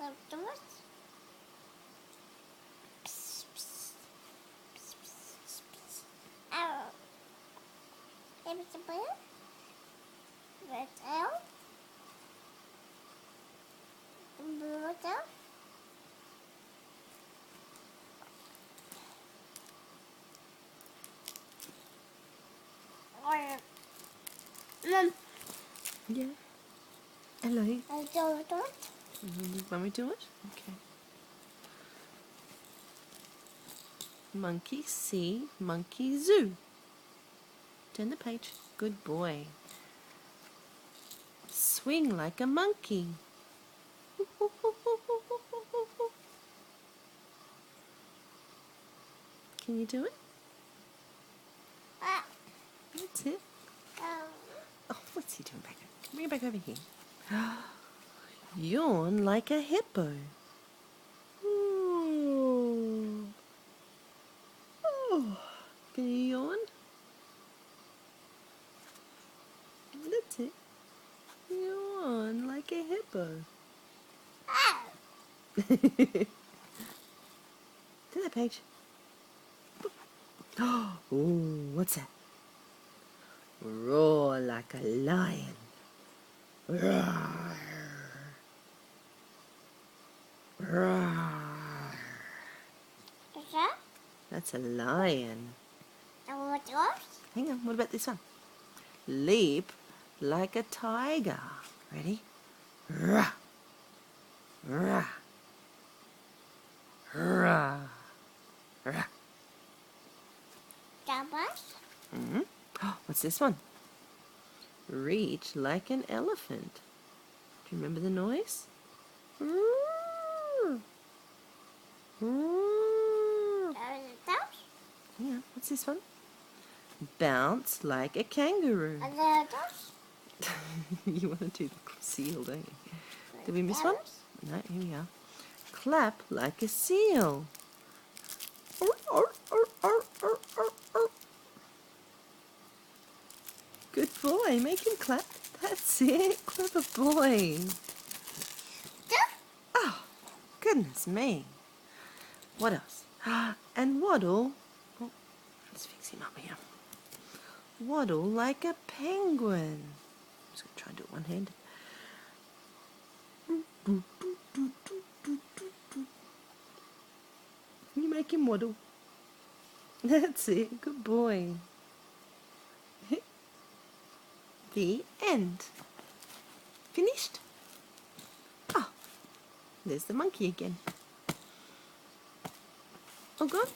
Afterwards. Arrow. Here's the blue. Red arrow. The blue arrow. Mum. Yeah. Hello. I don't do it. Want me to do it? Okay. Monkey see, monkey zoo. Turn the page. Good boy. Swing like a monkey. Can you do it? Ah. That's it. Oh, what's he doing back there? Bring it back over here. Yawn like a hippo. Ooh. Oh. Can you yawn? That's it. Yawn like a hippo. Ah. To that page. Oh, what's that? Roar like a lion. Roar. Roar. Is that? That's a lion. And what's yours? Hang on, what about this one? Leap like a tiger. Ready? Rah. Rah. Rah. Rah. Doubles. Mm-hmm. Oh, what's this one? Reach like an elephant. Do you remember the noise? Roar. Roar. Doubles. Yeah, what's this one? Bounce like a kangaroo. And the doubles. You want to do the seal, don't you? Did we miss one? No, here we are. Clap like a seal. Good boy, make him clap. That's it, clever boy. Oh, goodness me. What else? And waddle. Oh, let's fix him up here. Waddle like a penguin. I'm just going to try and do it one-handed. You make him waddle. That's it, good boy. The end. Finished? Oh, there's the monkey again. Oh, gone?